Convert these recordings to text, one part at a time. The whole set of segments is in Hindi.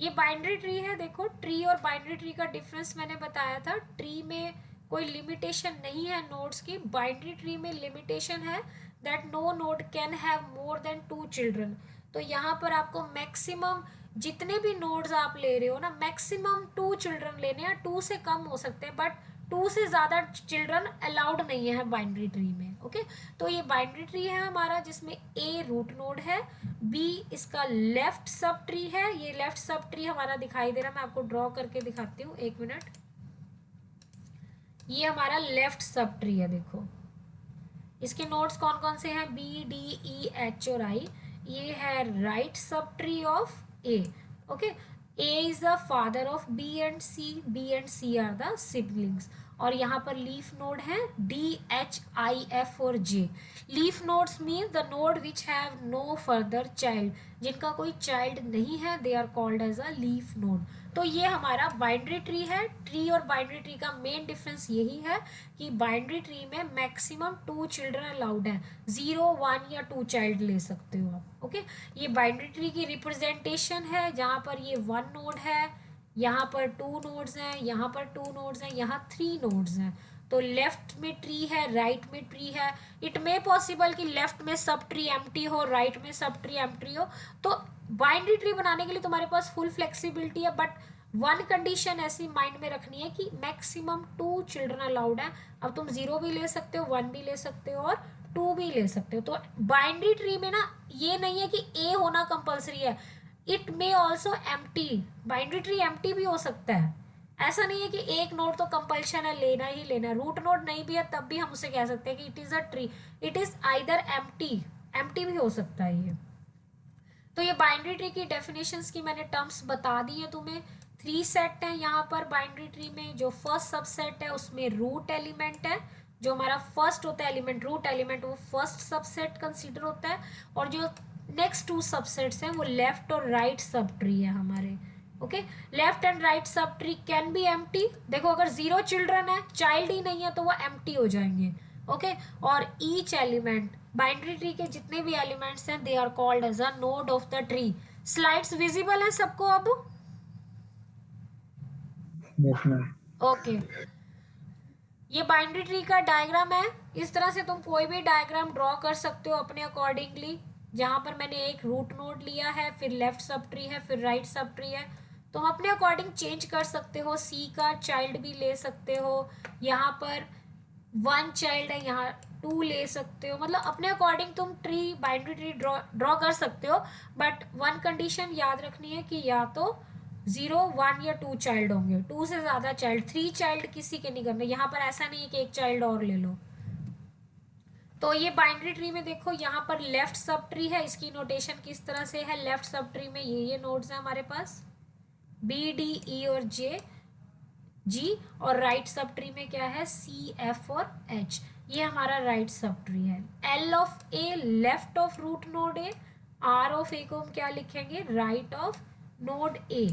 ये बाइनरी ट्री है। देखो ट्री और बाइनरी ट्री का डिफरेंस मैंने बताया था। ट्री में कोई लिमिटेशन नहीं है नोड्स की, बाइनरी ट्री में लिमिटेशन है that no node can have more than 2 children. तो यहाँ पर आपको मैक्सिमम जितने भी नोड्स आप ले रहे हो ना, मैक्सिमम 2 चिल्ड्रन लेने हैं, 2 से कम हो सकते हैं बट 2 से ज़्यादा चिल्ड्रन अलाउड नहीं है बाइनरी ट्री में। ओके, तो ये बाइनरी ट्री है हमारा जिसमें ए रूट नोड है, बी इसका लेफ्ट सब ट्री है। ये लेफ्ट सब ट्री हमारा दिखाई दे रहा है, मैं आपको ड्रॉ करके दिखाती हूँ, 1 मिनट। ये हमारा लेफ्ट सब ट्री है। देखो इसके नोड्स कौन कौन से हैं, बी डी ई एच और आई। ये है राइट सब tree of A. Okay, A is the father of B and C, B and C are the siblings. और यहाँ पर लीफ नोड है डी एच आई एफ और J. Leaf nodes mean the node which have no further child, जिनका कोई चाइल्ड नहीं है, they are called as a leaf node. तो ये हमारा बाइनरी ट्री है। ट्री और बाइनरी ट्री का मेन डिफरेंस यही है कि बाइनरी ट्री में मैक्सिमम 2 चिल्ड्रन अलाउड है, 0, 1 या 2 चाइल्ड ले सकते हो आप। ओके, ये बाइनरी ट्री की रिप्रेजेंटेशन है जहाँ पर ये 1 नोड है, यहाँ पर 2 नोड्स हैं, यहाँ पर 2 नोड्स हैं, यहाँ 3 नोड्स हैं। तो लेफ्ट में ट्री है, राइट में ट्री है। इट मे पॉसिबल कि लेफ्ट में सब ट्री एम्प्टी हो, राइट में सब ट्री एम्प्टी हो। तो बाइनरी ट्री बनाने के लिए तुम्हारे पास फुल फ्लेक्सिबिलिटी है, बट वन कंडीशन ऐसी माइंड में रखनी है कि मैक्सिमम 2 चिल्ड्रन अलाउड है। अब तुम 0 भी ले सकते हो, 1 भी ले सकते हो और 2 भी ले सकते हो। तो बाइनरी ट्री में ना ये नहीं है कि ए होना कंपलसरी है, it may also empty, binary tree empty भी हो सकता है। ऐसा नहीं है कि एक नोड तो कंपल्शन है, लेना ही लेना। रूट नोड नहीं भी है तब भी हम उसे कह सकते हैं कि it is a tree, it is either empty, empty भी हो सकता है ये। तो ये बाइनरी ट्री की डेफिनेशंस की मैंने टर्म्स बता दी है तुम्हें। 3 सेट है यहाँ पर बाइनरी ट्री में। जो फर्स्ट सबसेट है उसमें रूट एलिमेंट है, जो हमारा फर्स्ट होता है एलिमेंट, रूट एलिमेंट, वो फर्स्ट सबसेट कंसीडर होता है। और जो नेक्स्ट 2 सबसेट्स हैं वो लेफ्ट और राइट सब ट्री है हमारे। Okay, left and right sub tree can be empty. देखो अगर 0 चिल्ड्रन है, चाइल्ड ही नहीं है, तो वो एम्प्टी हो जाएंगे। ओके, और ईच एलिमेंट, बाइनरी ट्री के जितने भी एलिमेंट्स हैं they are called as a node of the tree. Slides visible है सबको अब? Yes ma'am. ओके, ये बाइनरी ट्री का डायग्राम है। इस तरह से तुम कोई भी डायग्राम ड्रॉ कर सकते हो अपने अकॉर्डिंगली। जहां पर मैंने एक रूट नोड लिया है, फिर लेफ्ट सब ट्री है, फिर राइट सब ट्री है। तुम अपने अकॉर्डिंग चेंज कर सकते हो, सी का चाइल्ड भी ले सकते हो। यहाँ पर 1 चाइल्ड है, यहाँ 2 ले सकते हो। मतलब अपने अकॉर्डिंग तुम ट्री, बाइनरी ट्री ड्रॉ कर सकते हो। बट वन कंडीशन याद रखनी है कि या तो 0, 1 या 2 चाइल्ड होंगे, 2 से ज्यादा चाइल्ड, 3 चाइल्ड किसी के नहीं करने। यहाँ पर ऐसा नहीं है कि एक चाइल्ड और ले लो। तो ये बाइनरी ट्री में देखो यहाँ पर लेफ्ट सब ट्री है, इसकी नोटेशन किस तरह से है। लेफ्ट सब ट्री में ये नोड्स हैं हमारे पास, बी डी ई और जे जी। और राइट सब ट्री में क्या है, सी एफ और एच। ये हमारा राइट सब ट्री है। L of A left of root node A, R of A को हम क्या लिखेंगे, right of node A.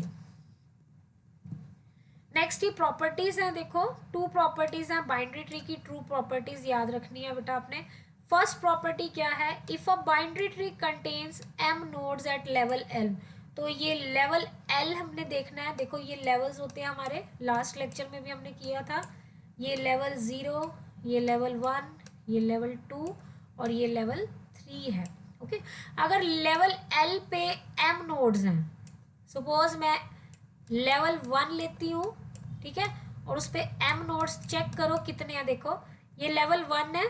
Next ये प्रॉपर्टीज है। देखो 2 प्रॉपर्टीज हैं बाइनरी ट्री की, ट्रू प्रॉपर्टीज याद रखनी है बेटा आपने। फर्स्ट प्रॉपर्टी क्या है, if a binary tree contains M nodes at level L. तो ये लेवल एल हमने देखना है। देखो ये लेवल्स होते हैं हमारे, लास्ट लेक्चर में भी हमने किया था। ये लेवल 0, ये लेवल 1, ये लेवल 2 और ये लेवल 3 है। ओके, अगर लेवल एल पे एम नोड्स हैं, सपोज मैं लेवल 1 लेती हूँ, ठीक है, और उस पर एम नोड्स चेक करो कितने हैं। देखो ये लेवल 1 है।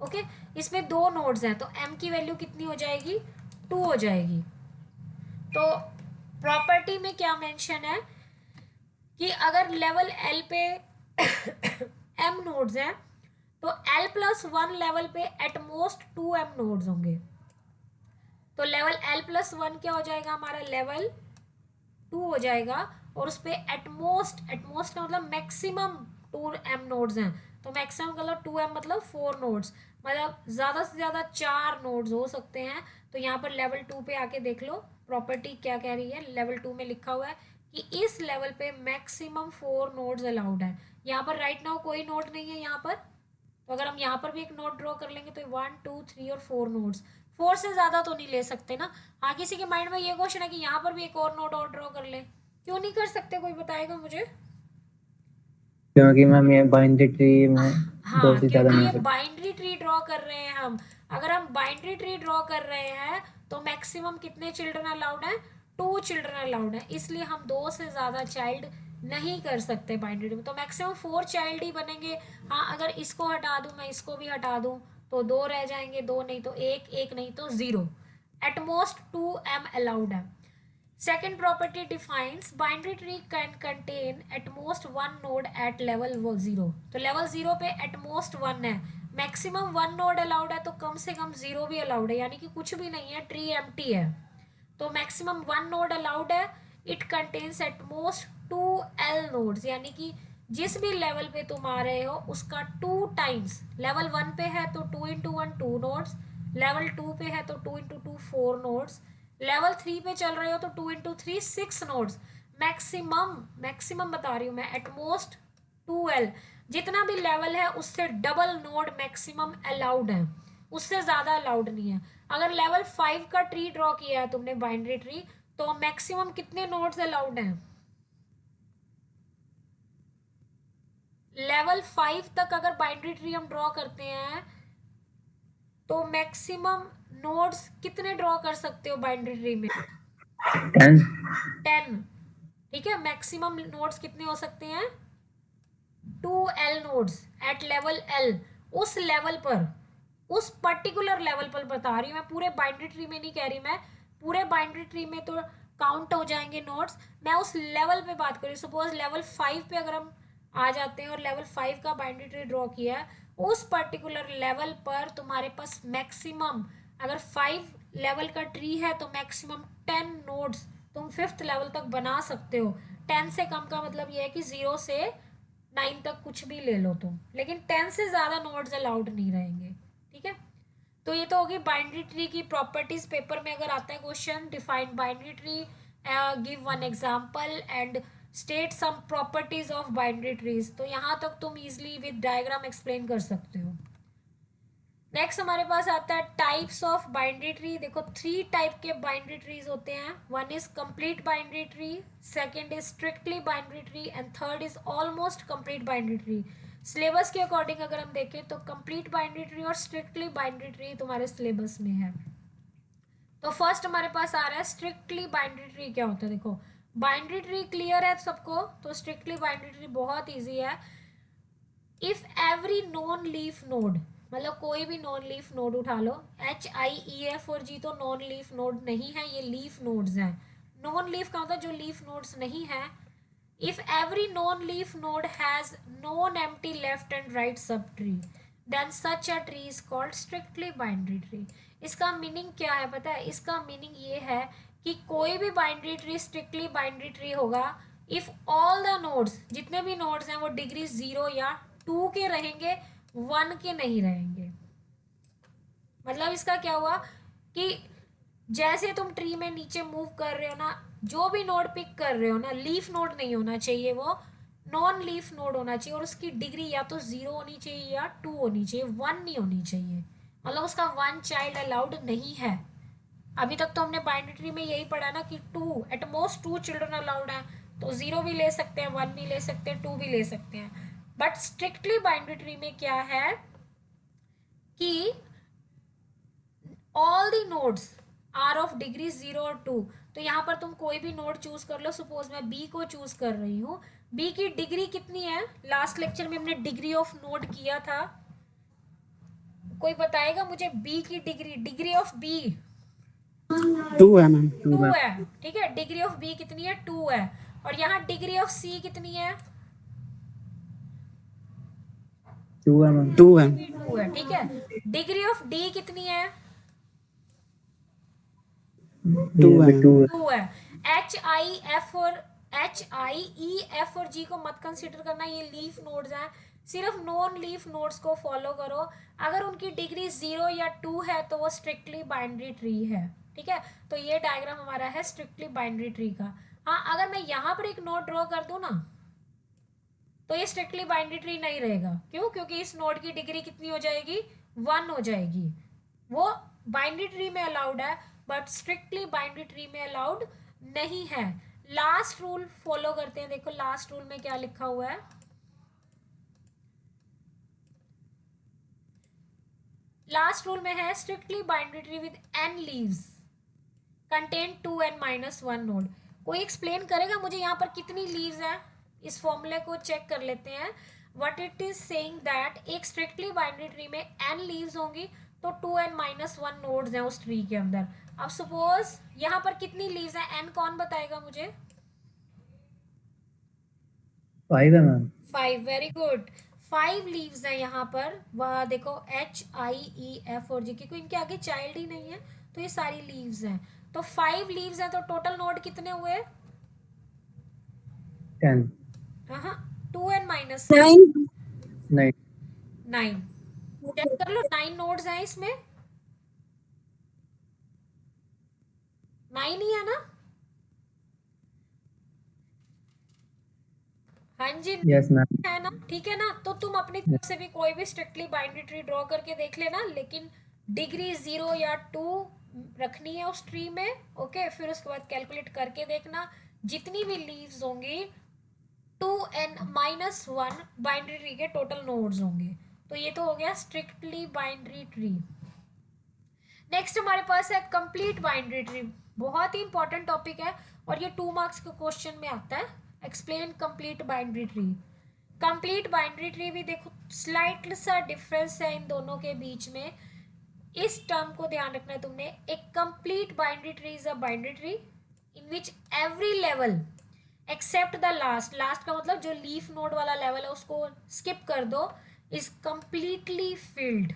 ओके, इसमें 2 नोड्स हैं, तो एम की वैल्यू कितनी हो जाएगी, 2 हो जाएगी। तो प्रॉपर्टी में क्या मेंशन है कि अगर लेवल एल पे एम नोड्स हैं तो L+1 लेवल पे एटमोस्ट 2 एम नोड्स होंगे। तो लेवल L+1 क्या हो जाएगा, हमारा लेवल 2 हो जाएगा। और उस पर एटमोस्ट, एटमोस्ट का मतलब मैक्सिमम 2 एम नोड्स हैं। तो मैक्सिमम मतलब 2 एम मतलब 4 नोड्स, मतलब ज़्यादा से ज़्यादा 4 नोड्स हो सकते हैं। तो यहाँ पर लेवल 2 पे आके देख लो प्रॉपर्टी क्या कह रही है। लेवल 2 में लिखा हुआ है कि इस लेवल पे मैक्सिमम 4 नोड्स अलाउड है। यहाँ पर राइट नाउ कोई नोड नहीं है यहाँ पर। तो अगर हम यहाँ पर भी एक नोड ड्रॉ कर लेंगे तो 1, 2, 3 और 4 नोड्स, 4 से ज़्यादा तो नहीं ले सकते ना। हाँ, किसी के माइंड में ये क्वेश्चन है कि यहाँ पर भी एक और नोड और ड्रॉ कर ले, क्यों नहीं कर सकते, कोई बताएगा मुझे? क्योंकि मैम ये बाइनरी ट्री में दो हाँ, से ज्यादा क्योंकि नहीं ये हो सकते। बाइनरी ट्री ड्रॉ कर रहे हैं हम। अगर हम बाइनरी ट्री ड्रॉ कर रहे हैं तो मैक्सिमम कितने चिल्ड्रन अलाउड हैं? 2 चिल्ड्रन अलाउड हैं, इसलिए हम 2 से ज़्यादा चाइल्ड नहीं कर सकते बाइनरी ट्री में, तो मैक्सिमम 4 चाइल्ड ही बनेंगे। हाँ, अगर इसको हटा दूँ, मैं इसको भी हटा दूँ, तो 2 रह जाएंगे, 2 नहीं तो 1, 1 नहीं तो 0। एट मोस्ट 2m अलाउड है। Second property defines binary tree can contain at most one node at level 0। तो level 0 पे at most 1 है, मैक्सिमम 1 नोड अलाउड है, तो कम से कम 0 भी अलाउड है, यानी कि कुछ भी नहीं है, ट्री एम्प्टी है। तो मैक्सिमम 1 नोड अलाउड है। It contains at most 2l nodes, यानी कि जिस भी लेवल पे तुम आ रहे हो उसका 2 टाइम्स। लेवल 1 पे है तो 2 इंटू 1 2 नोड्स, लेवल 2 पे है तो 2 इंटू 2 4 नोड्स, लेवल 3 पे चल रहे हो तो 2 इंटू 3 6 नोड्स। मैक्सिमम, मैक्सिमम बता रही हूँ मैं, एट मोस्ट 2l। जितना भी लेवल है उससे डबल नोड मैक्सिमम अलाउड है, उससे ज़्यादा अलाउड नहीं है। अगर लेवल 5 का ट्री ड्रॉ किया है तुमने बाइनरी ट्री, तो मैक्सिमम कितने नोड्स अलाउड हैं? लेवल 5 तक अगर बाइनरी ट्री हम ड्रॉ करते हैं तो मैक्सिमम नोड्स कितने ड्रॉ कर सकते हो बाइनरी ट्री में? 10। 10। ठीक है, मैक्सिमम नोड्स कितने हो सकते हैं? 2l nodes at level l। उस लेवल पर, उस पर्टिकुलर लेवल पर बता रही हूँ मैं, पूरे बाइनरी ट्री में नहीं कह रही मैं। पूरे बाइनरी ट्री में तो काउंट हो जाएंगे नोड्स, मैं उस लेवल पे बात कर रही हूँ। सपोज लेवल 5 पे अगर हम आ जाते हैं और लेवल 5 का बाइनरी ट्री ड्रॉ किया है, उस पर्टिकुलर लेवल पर तुम्हारे पास मैक्सिमम, अगर 5 लेवल का ट्री है तो मैक्सिमम 10 नोड्स तुम 5th लेवल तक बना सकते हो। 10 से कम का मतलब ये है कि 0 से 9 तक कुछ भी ले लो तुम, लेकिन 10 से ज़्यादा नोड्स अलाउड नहीं रहेंगे। ठीक है, तो ये तो होगी बाइनरी ट्री की प्रॉपर्टीज। पेपर में अगर आता है question, define binary tree, give one example and state some properties of binary trees, तो यहाँ तक तुम इजीली विद डायग्राम एक्सप्लेन कर सकते हो। नेक्स्ट हमारे पास आता है टाइप्स ऑफ बाइनरी ट्री। देखो 3 टाइप के बाइनरी ट्रीज होते हैं। One is complete binary tree, second is strictly binary tree and third is almost complete binary tree. Syllabus के अकॉर्डिंग अगर हम देखें तो कंप्लीट बाइनरी ट्री और स्ट्रिक्टली बाइनरी ट्री तुम्हारे सिलेबस में है। तो फर्स्ट हमारे पास आ रहा है स्ट्रिक्टली बाइनरी ट्री। क्या होता है देखो, बाइनरी ट्री क्लियर है सबको, तो स्ट्रिक्टली बाइनरी ट्री बहुत ईजी है। If every non leaf node, मतलब कोई भी नॉन लीफ नोड उठा लो, HIEF और G तो नॉन लीफ नोड नहीं है, ये लीफ नोड्स हैं। नॉन लीफ का मतलब जो लीफ नोड्स नहीं है। If every non leaf node has non empty left and right sub tree, then such a tree is called strictly binary tree. इसका मीनिंग क्या है पता है? इसका मीनिंग ये है कि कोई भी binary tree strictly binary tree होगा इफ ऑल द नोड्स, जितने भी नोड्स हैं वो डिग्री 0 या 2 के रहेंगे, 1 के नहीं रहेंगे। मतलब इसका क्या हुआ कि जैसे तुम ट्री में नीचे मूव कर रहे हो ना, जो भी नोड पिक कर रहे हो ना, लीफ नोड नहीं होना चाहिए, वो नॉन लीफ नोड होना चाहिए, और उसकी डिग्री या तो 0 होनी चाहिए या 2 होनी चाहिए, 1 नहीं होनी चाहिए। मतलब उसका 1 चाइल्ड अलाउड नहीं है। अभी तक तो हमने बाइनरी ट्री में यही पढ़ा ना कि 2 एट मोस्ट 2 चिल्ड्रन अलाउड है, तो 0 भी ले सकते हैं, 1 भी ले सकते हैं, 2 भी ले सकते हैं। बट स्ट्रिक्टली बाइनरी ट्री में क्या है कि all the nodes are of degree 0 और 2। तो यहाँ पर तुम कोई भी नोड चूज कर लो। सपोज मैं बी को चूज कर रही हूँ, बी की डिग्री कितनी है? लास्ट लेक्चर में हमने डिग्री ऑफ नोड किया था, कोई बताएगा मुझे? बी की डिग्री, डिग्री ऑफ बी 2 है मैम। 2 है। ठीक है, डिग्री ऑफ बी कितनी है? 2 है। और यहाँ डिग्री ऑफ सी कितनी है? 2 है मैम। 2 है। 2 है। ठीक है, डिग्री ऑफ डी कितनी है? 2 है। 2 है। HIEF और G को मत कंसीडर करना, ये लीफ नोड्स हैं। सिर्फ नॉन लीफ नोड्स को फॉलो करो। अगर उनकी डिग्री 0 या 2 है तो वो स्ट्रिक्टली बाइनरी ट्री है। ठीक है, तो ये डायग्राम हमारा है स्ट्रिक्टली बाइनरी ट्री का। हाँ, अगर मैं यहाँ पर एक नोड ड्रॉ कर दूँ ना, तो ये स्ट्रिक्टली बाइनरी ट्री नहीं रहेगा। क्यों? क्योंकि इस नोड की डिग्री कितनी हो जाएगी? 1 हो जाएगी। वो बाइनरी ट्री में अलाउड है बट स्ट्रिक्टली बाइनरी ट्री में अलाउड नहीं है। लास्ट रूल फॉलो करते हैं, देखो लास्ट रूल में क्या लिखा हुआ है। लास्ट रूल में है strictly binary tree with n leaves contain 2n-1 node. कोई एक्सप्लेन करेगा मुझे यहाँ पर कितनी लीव्स है? इस फॉर्मूले को चेक कर लेते हैं। What it is saying that एक स्ट्रिक्टली बाइनरी ट्री में n लीव्स होंगी तो 2n-1 नोड्स हैं उस ट्री के अंदर। अब सपोज यहाँ पर कितनी लीव्स हैं, n कौन बताएगा मुझे? 5 है मैम। 5, very good. 5 लीव्स हैं यहाँ पर। वह देखो HIEF और G, क्योंकि इनके आगे चाइल्ड ही नहीं है तो ये सारी लीव्स हैं। तो 5 लीव्स हैं तो टोटल नोड कितने हुए? 10 हाँ 2n-9। 9 9 चेक कर लो, 9 नोड्स हैं इसमें, 9 ही है ना? हाँ जी यस मैम। है ना, ठीक है ना। तो तुम अपनी तरफ से भी कोई भी स्ट्रिक्टली बाइनरी ट्री ड्रॉ करके देख लेना, लेकिन डिग्री 0 या 2 रखनी है उस ट्री में। ओके, फिर उसके बाद कैलकुलेट करके देखना जितनी भी लीव्स होंगी 2n-1 बाइनरी ट्री के टोटल नोड्स होंगे। तो ये तो हो गया स्ट्रिक्टली बाइनरी ट्री। नेक्स्ट हमारे पास है कंप्लीट बाइनरी ट्री। बहुत ही इंपॉर्टेंट टॉपिक है और ये 2 मार्क्स के क्वेश्चन में आता है। Explain complete binary tree. Complete binary tree भी देखो स्लाइट सा डिफरेंस है इन दोनों के बीच में। इस टर्म को ध्यान रखना है तुमने। एक complete binary tree is a binary tree in which every level except the last, last का मतलब जो लीफ नोड वाला लेवल है उसको स्किप कर दो, इज कंप्लीटली फिल्ड।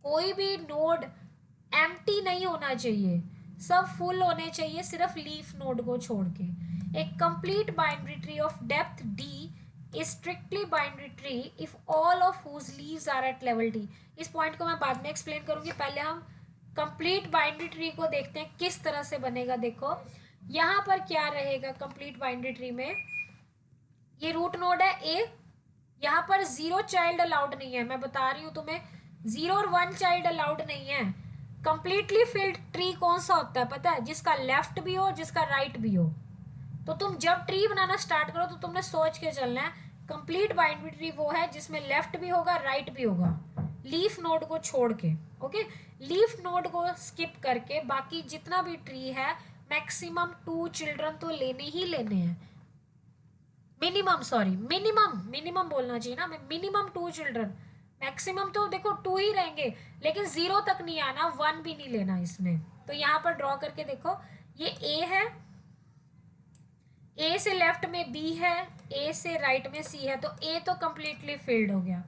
कोई भी नोड एम्प्टी नहीं होना चाहिए, सब फुल होने चाहिए सिर्फ लीफ नोड को छोड़ के। एक complete binary tree of depth d is strictly binary tree if all of whose leaves are at level d। इस पॉइंट को मैं बाद में एक्सप्लेन करूंगी, पहले हम कंप्लीट बाइनरी ट्री को देखते हैं किस तरह से बनेगा। देखो यहाँ पर क्या रहेगा कंप्लीट बाइनरी ट्री में, ये रूट नोड है a, यहाँ पर 0 चाइल्ड अलाउड नहीं है, मैं बता रही हूँ तुम्हें 0 और 1 चाइल्ड अलाउड नहीं है। कंप्लीटली फिल्ड ट्री कौन सा होता है पता है? जिसका लेफ्ट भी हो जिसका राइट भी हो। तो तुम जब ट्री बनाना स्टार्ट करो तो तुमने सोच के चलना है कंप्लीट बाइनरी ट्री वो है जिसमें लेफ्ट भी होगा राइट भी होगा, लीफ नोड को छोड़ के। ओके, लीफ नोड को स्किप करके बाकी जितना भी ट्री है मैक्सिमम 2 चिल्ड्रन तो लेने ही लेने हैं। मिनिमम, सॉरी मिनिमम बोलना चाहिए ना, मिनिमम 2 चिल्ड्रन। मैक्सिमम तो देखो 2 ही रहेंगे, लेकिन 0 तक नहीं आना, 1 भी नहीं लेना इसमें। तो यहाँ पर ड्रॉ करके देखो, ये A है, A से लेफ्ट में B है, A से राइट में C है, तो A तो कंप्लीटली फिल्ड हो गया।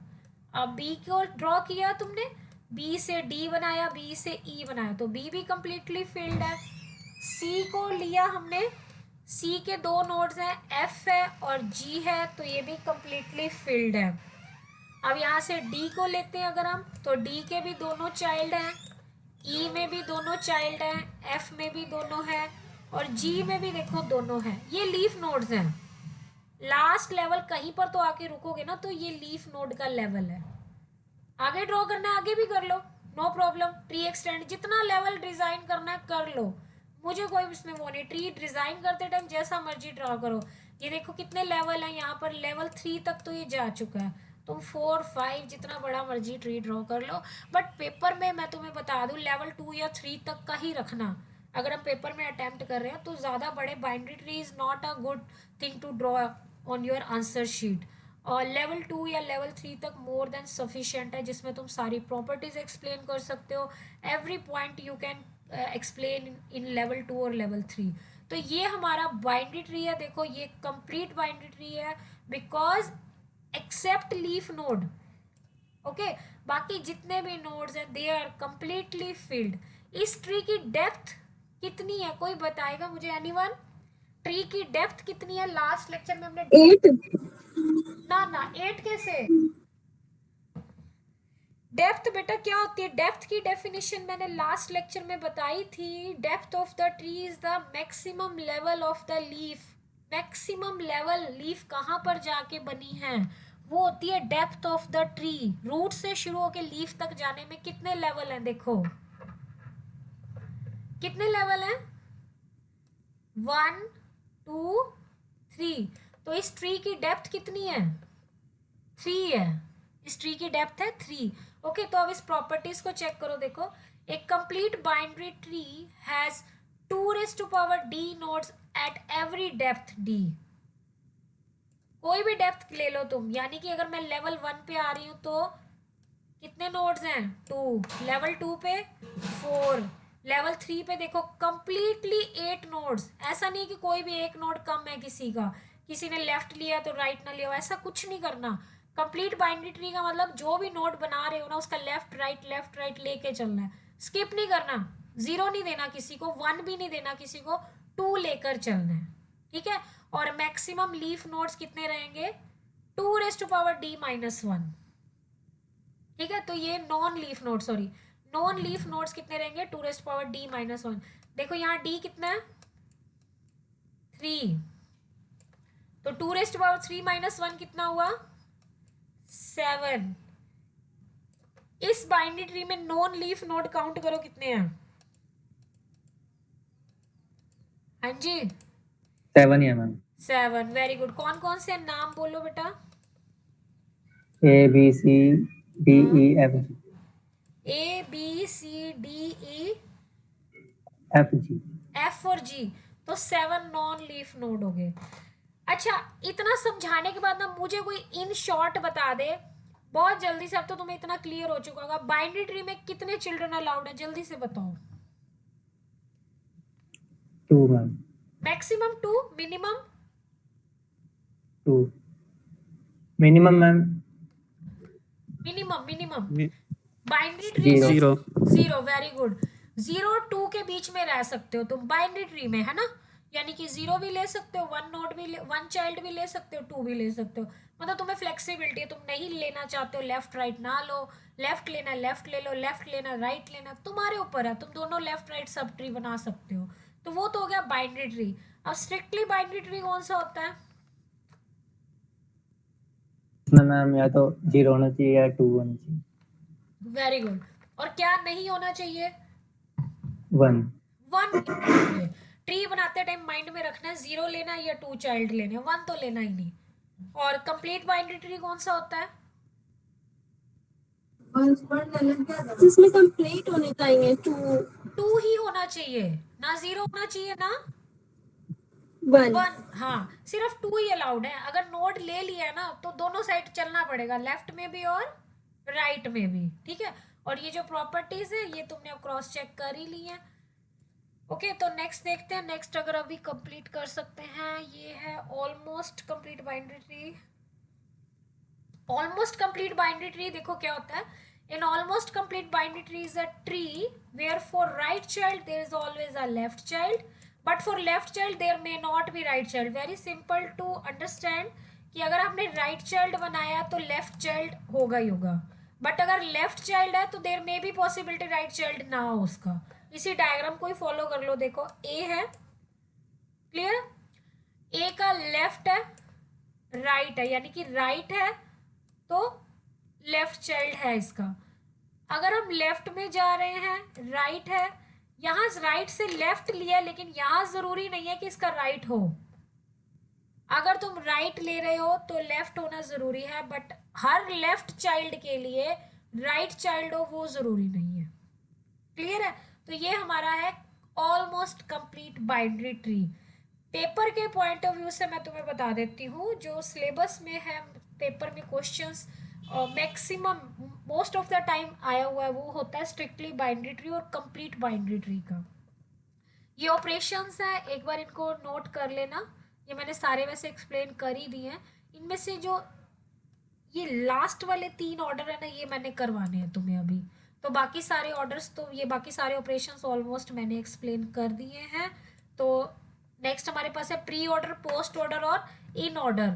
अब B को ड्रॉ किया तुमने, B से D बनाया, B से E बनाया, तो B भी कंप्लीटली फिल्ड है। C को लिया हमने, C के 2 नोड्स हैं, F है और G है, तो ये भी कंप्लीटली फिल्ड है। अब यहाँ से D को लेते हैं अगर हम, तो D के भी दोनों चाइल्ड हैं, E में भी दोनों चाइल्ड हैं, F में भी दोनों हैं और G में भी देखो दोनों हैं। ये लीफ नोड्स हैं। लास्ट लेवल कहीं पर तो आके रुकोगे ना, तो ये लीफ नोड का लेवल है। आगे ड्रॉ करना है आगे भी कर लो, नो प्रॉब्लम। ट्री एक्सटेंड जितना लेवल डिजाइन करना है कर लो, मुझे कोई इसमें वो नहीं। ट्री डिजाइन करते टाइम जैसा मर्जी ड्रॉ करो। ये देखो कितने लेवल हैं यहाँ पर, लेवल 3 तक तो ये जा चुका है। तुम 4, 5 जितना बड़ा मर्जी ट्री ड्रॉ कर लो, बट पेपर में मैं तुम्हें बता दूं लेवल 2 या 3 तक का ही रखना। अगर हम पेपर में अटेम्प्ट कर रहे हैं तो ज़्यादा बड़े binary tree is not a good thing to draw on your answer sheet. और लेवल 2 या लेवल 3 तक मोर देन सफिशिएंट है, जिसमें तुम सारी प्रॉपर्टीज एक्सप्लेन कर सकते हो। Every point you can explain in level 2 और लेवल 3। तो ये हमारा बाइनरी ट्री है। देखो ये कंप्लीट बाइनरी ट्री है because except leaf node, okay, बाकी जितने भी नोड्स हैं दे आर कंप्लीटली फिल्ड। इस ट्री की डेप्थ कितनी है कोई बताएगा मुझे? एनीवन? ट्री की डेप्थ कितनी है? लास्ट लेक्चर में हमने 8। ना 8 कैसे? डेप्थ बेटा क्या होती है? डेप्थ की डेफिनेशन मैंने लास्ट लेक्चर में बताई थी। Depth of the tree is the maximum level of the leaf. Maximum level leaf कहाँ पर जाके बनी है वो होती है depth of the tree. Root से शुरू होकर लीफ तक जाने में कितने लेवल हैं देखो, कितने लेवल हैं? 1 2 3। तो इस ट्री की डेप्थ कितनी है? 3 है। इस ट्री की डेप्थ है 3। ओके, तो अब इस प्रॉपर्टीज को चेक करो। देखो, एक complete binary tree has 2d nodes at every depth d। कोई भी डेप्थ ले लो तुम, यानी कि अगर मैं लेवल 1 पे आ रही हूं तो कितने नोड्स हैं? 2। लेवल 2 पे 4। लेवल 3 पे देखो कंप्लीटली 8 नोड्स। ऐसा नहीं कि कोई भी एक नोड कम है किसी का, किसी ने लेफ्ट लिया तो राइट ना लिया, ऐसा कुछ नहीं करना। कंप्लीट बाइनरी ट्री का मतलब जो भी नोड बना रहे हो ना, उसका लेफ्ट राइट लेके चलना है, स्किप नहीं करना। 0 नहीं देना किसी को, 1 भी नहीं देना किसी को, 2 लेकर चलना है, ठीक है। और मैक्सिमम लीफ नोड्स कितने रहेंगे? 2d-1। ठीक है, तो ये नॉन लीफ नोड्स कितने रहेंगे? 2d-1। देखो यहाँ d कितना है? 3। तो 2d-3 - 1 कितना हुआ? 7। इस बाइनरी ट्री में नॉन लीफ नोड काउंट करो कितने हैं? हाँ जी, 7 ही है मैम। 7। Very good. कौन कौन से नाम बोलो बेटा? ABCDEFG। FG। F और G। तो 7 नॉन लीफ नोड हो गए। अच्छा, इतना समझाने के बाद ना मुझे कोई इन शॉर्ट बता दे बहुत जल्दी से। अब तो तुम्हें इतना क्लियर हो चुका होगा, बाइनरी ट्री में कितने चिल्ड्रन अलाउड है? जल्दी से बताओ। 2 ma'am. Maximum 2, minimum? 2 minimum ma'am. Minimum binary tree में 0 0। Very good. 0 2 के बीच में रह सकते हो तुम बाइनरी ट्री में, है ना। यानी कि 0 भी ले सकते हो, 1 चाइल्ड भी ले सकते हो, 2 भी ले सकते हो। मतलब तुम्हें फ्लेक्सिबिलिटी है, तुम नहीं लेना चाहते हो लेफ्ट राइट ना लो, लेफ्ट लेना लेफ्ट ले लो, लेफ्ट लेना राइट लेना, तुम्हारे ऊपर है। तुम दोनों लेफ्ट राइट सब ट्री बना सकते हो। तो वो तो हो गया बाइनरी ट्री। अब स्ट्रिक्टली बाइनरी ट्री कौन सा होता है? इसमें मैम या तो 0 होना चाहिए या 2 होना चाहिए। Very good. और क्या नहीं होना चाहिए? 1। 1 ट्री बनाते टाइम माइंड में रखना है, 0 लेना है या 2 चाइल्ड लेने, 1 तो लेना ही नहीं। और कंप्लीट बाइनरी ट्री कौन सा होता है? जिसमें कंप्लीट होने चाहिए 2 ही होना चाहिए, ना 0 होना चाहिए ना 1। 1। हाँ, सिर्फ 2 ही अलाउड है। अगर नोड ले लिया ना तो दोनों साइड चलना पड़ेगा, लेफ्ट में भी और राइट में भी, ठीक है। और ये जो प्रॉपर्टीज है ये तुमने अब क्रॉस चेक कर ही ली है। ओके, तो नेक्स्ट देखते हैं। नेक्स्ट अगर अभी कंप्लीट कर सकते हैं, ये है almost complete binary tree. Almost complete binary tree देखो क्या होता है। In almost complete binary tree is a tree where for right child there is always a left child, but for left child there may not be right child. Very simple to understand कि अगर आपने राइट चाइल्ड बनाया तो लेफ्ट चाइल्ड होगा ही होगा, बट अगर लेफ्ट चाइल्ड है तो there may be possibility right child ना हो उसका। इसी डायग्राम को ही फॉलो कर लो। देखो ए है, क्लियर? ए का लेफ्ट है, राइट है, यानी कि राइट है तो लेफ्ट चाइल्ड है इसका। अगर हम लेफ्ट में जा रहे हैं, राइट है, यहां राइट से लेफ्ट लिया, लेकिन यहां जरूरी नहीं है कि इसका राइट हो। अगर तुम राइट ले रहे हो तो लेफ्ट होना जरूरी है, बट हर लेफ्ट चाइल्ड के लिए राइट चाइल्ड हो वो जरूरी नहीं है। क्लियर है? तो ये हमारा है almost complete binary tree. Paper के पॉइंट ऑफ व्यू से मैं तुम्हें बता देती हूँ, जो सिलेबस में है पेपर में questions maximum most of the time आया हुआ है वो होता है स्ट्रिक्टली बाइनरी ट्री और कंप्लीट बाइनरी ट्री का। ये ऑपरेशंस है, एक बार इनको नोट कर लेना। ये मैंने सारे वैसे एक्सप्लेन कर ही दिए हैं। इनमें से जो ये लास्ट वाले 3 ऑर्डर है ना, ये मैंने करवाने हैं तुम्हें अभी। तो बाकी सारे ऑर्डर्स तो ये बाकी सारे ऑपरेशंस ऑलमोस्ट मैंने एक्सप्लेन कर दिए हैं। तो नेक्स्ट हमारे पास है प्री ऑर्डर, पोस्ट ऑर्डर और इन ऑर्डर।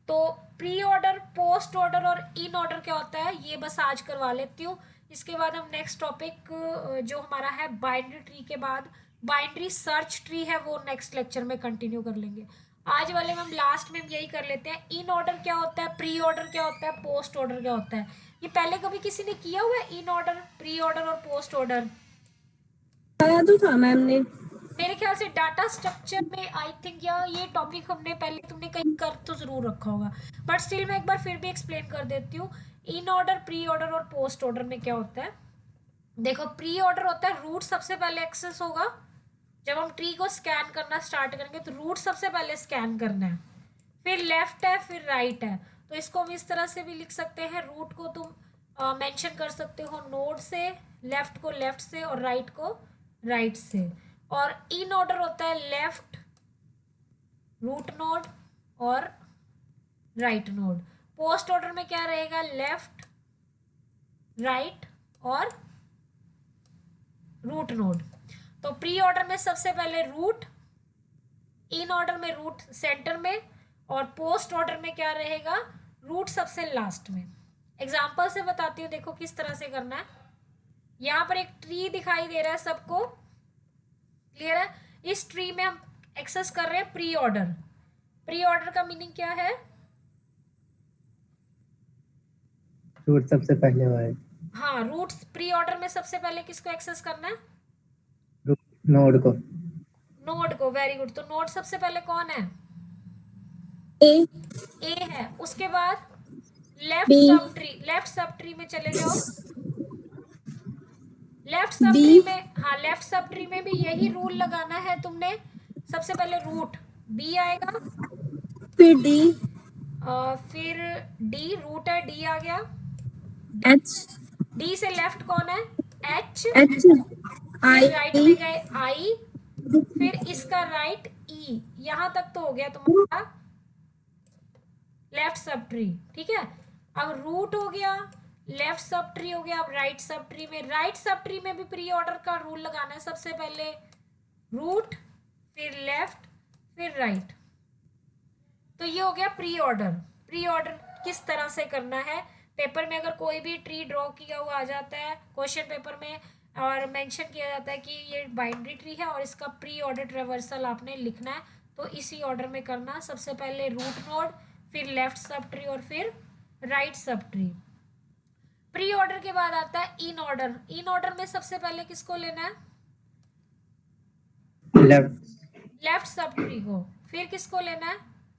तो प्री ऑर्डर, पोस्ट ऑर्डर और इन ऑर्डर क्या होता है ये बस आज करवा लेती हूँ। इसके बाद हम नेक्स्ट टॉपिक जो हमारा है बाइनरी ट्री के बाद बाइनरी सर्च ट्री है वो नेक्स्ट लेक्चर में कंटिन्यू कर लेंगे। आज वाले में हम लास्ट में यही कर लेते हैं। इन ऑर्डर क्या होता है, प्री ऑर्डर क्या होता है, पोस्ट ऑर्डर क्या होता है। ये पहले कभी किसी ने किया हुआ है इन ऑर्डर, प्री ऑर्डर और पोस्ट ऑर्डर? बताया तो था मैम ने। मेरे ख्याल से डाटा स्ट्रक्चर में आई थिंक या ये टॉपिक हमने पहले तुमने कहीं कर तो जरूर रखा होगा, बट स्टिल मैं एक बार फिर भी एक्सप्लेन कर देती हूँ। इन ऑर्डर, प्री ऑर्डर और पोस्ट ऑर्डर में क्या होता है। देखो, प्री ऑर्डर होता है रूट सबसे पहले एक्सेस होगा। जब हम ट्री को स्कैन करना स्टार्ट करेंगे तो रूट सबसे पहले स्कैन करना है, फिर लेफ्ट है, फिर राइट है। तो इसको हम इस तरह से भी लिख सकते हैं, रूट को तुम मेंशन कर सकते हो नोड से, लेफ्ट को लेफ्ट से और राइट को राइट से। और इन ऑर्डर होता है लेफ्ट रूट नोड और राइट नोड। पोस्ट ऑर्डर में क्या रहेगा, लेफ्ट राइट और रूट नोड। तो प्री ऑर्डर में सबसे पहले रूट, इन ऑर्डर में रूट सेंटर में, और पोस्ट ऑर्डर में क्या रहेगा, रूट सबसे लास्ट में। एग्जाम्पल से बताती हूँ, देखो किस तरह से करना है। यहाँ पर एक ट्री दिखाई दे रहा है सबको, क्लियर है। इस ट्री में हम एक्सेस कर रहे हैं प्री ऑर्डर। प्री ऑर्डर का मीनिंग क्या है, रूट सबसे पहले हुआ है, हाँ, रूट्स प्री ऑर्डर में सबसे पहले किसको एक्सेस करना है, नोड को। नोड को। Very good. तो नोड सबसे पहले कौन है, ए, ए है। उसके बाद left B, sub tree, left sub tree में चले जाओ। लेफ्ट सब बी, ट्री में, हाँ, लेफ्ट सब ट्री में भी यही रूल लगाना है तुमने। सबसे पहले रूट बी आएगा, फिर डी, फिर डी, रूट है, डी आ गया। एच, डी से लेफ्ट कौन है, एच। एच, फिर राइट आई, में गए आई, फिर इसका राइट ई। यहां तक तो हो गया तुम्हारा लेफ्ट सब ट्री, ठीक है। अब रूट हो गया, लेफ्ट सब ट्री हो गया। अब राइट सब ट्री में, राइट सब ट्री में भी प्री ऑर्डर का रूल लगाना है। सबसे पहले रूट, फिर लेफ्ट, फिर राइट। तो ये हो गया प्री ऑर्डर। प्री ऑर्डर किस तरह से करना है, पेपर में अगर कोई भी ट्री ड्रॉ किया हुआ आ जाता है क्वेश्चन पेपर में, और मेंशन किया जाता है कि ये बाइनरी ट्री है और इसका प्री ऑर्डर ट्रेवर्सल आपने लिखना है, तो इसी ऑर्डर में करना। सबसे पहले रूट नोड, फिर लेफ्ट सब ट्री और फिर right sub tree. Pre order के बाद आता है इन ऑर्डर। इन ऑर्डर में सबसे पहले किसको लेना है, लेफ्ट लेफ्ट सब ट्री को। फिर किसको लेना है,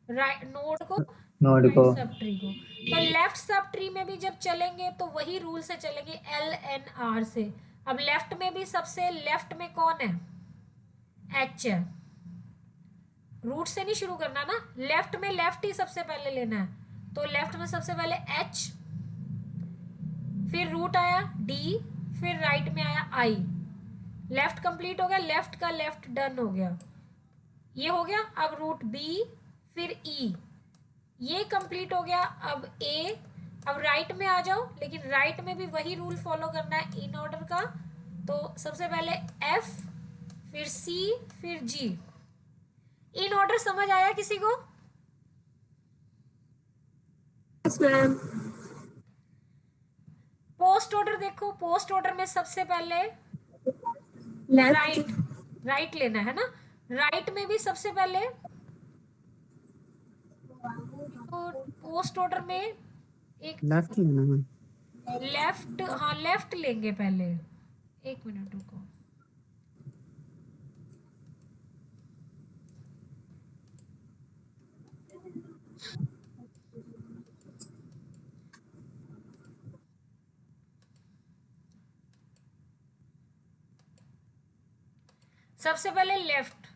राइट नोड को, नोड राइट को। सब ट्री को। तो लेफ्ट सब ट्री में भी जब चलेंगे तो वही रूल से चलेंगे, एल एन आर से। अब लेफ्ट में भी सबसे लेफ्ट में कौन है, एच है। रूट से नहीं शुरू करना ना, लेफ्ट में लेफ्ट ही सबसे पहले लेना है। तो लेफ्ट में सबसे पहले एच, फिर रूट आया डी, फिर राइट में आया आई। लेफ्ट कंप्लीट हो गया, लेफ्ट का लेफ्ट डन हो गया, ये हो गया। अब रूट बी, फिर ई, ये कंप्लीट हो गया। अब ए, अब राइट में आ जाओ, लेकिन राइट में भी वही रूल फॉलो करना है इन ऑर्डर का। तो सबसे पहले एफ, फिर सी, फिर जी। इन ऑर्डर समझ आया किसी को, यस मैम, पोस्ट ऑर्डर देखो। पोस्ट ऑर्डर में सबसे पहले लेफ्ट, राइट, राइट लेना है ना। राइट में भी सबसे पहले, तो पोस्ट ऑर्डर में एक लेफ्ट लेना मैम। लेफ्ट, हाँ लेफ्ट लेंगे पहले। एक मिनट रुको, सबसे पहले लेफ्ट,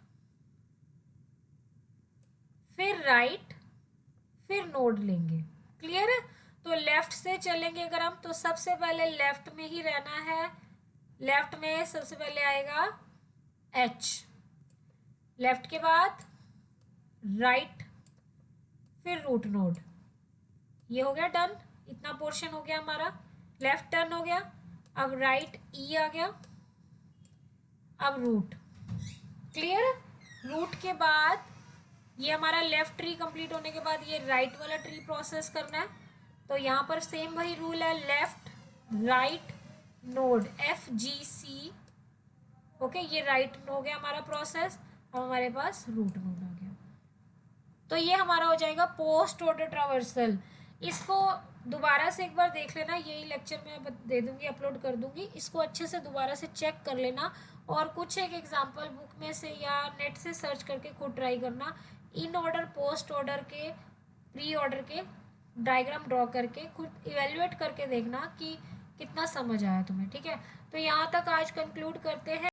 फिर राइट, फिर नोड लेंगे, क्लियर है। तो लेफ्ट से चलेंगे अगर हम, तो सबसे पहले लेफ्ट में ही रहना है। लेफ्ट में सबसे पहले आएगा एच, लेफ्ट के बाद राइट, फिर रूट नोड। ये हो गया डन, इतना पोर्शन हो गया हमारा। लेफ्ट डन हो गया। अब राइट ई आ गया, अब रूट, क्लियर है। रूट के बाद ये हमारा लेफ्ट ट्री कंप्लीट होने के बाद ये राइट वाला ट्री प्रोसेस करना है। तो यहाँ पर सेम वही रूल है, left right node, F G C. Okay, ये राइट हो गया हमारा प्रोसेस। अब हमारे पास रूट नोड आ गया। तो ये हमारा हो जाएगा पोस्ट ऑर्डर ट्रावर्सल। इसको दोबारा से एक बार देख लेना, यही लेक्चर मैं दे दूंगी, अपलोड कर दूंगी, इसको अच्छे से दोबारा से चेक कर लेना और कुछ एक एग्जांपल बुक में से या नेट से सर्च करके खुद ट्राई करना, इन ऑर्डर पोस्ट ऑर्डर के प्री ऑर्डर के डायग्राम ड्रॉ करके खुद इवेल्युएट करके देखना कि कितना समझ आया तुम्हें। ठीक है, तो यहाँ तक आज कंक्लूड करते हैं।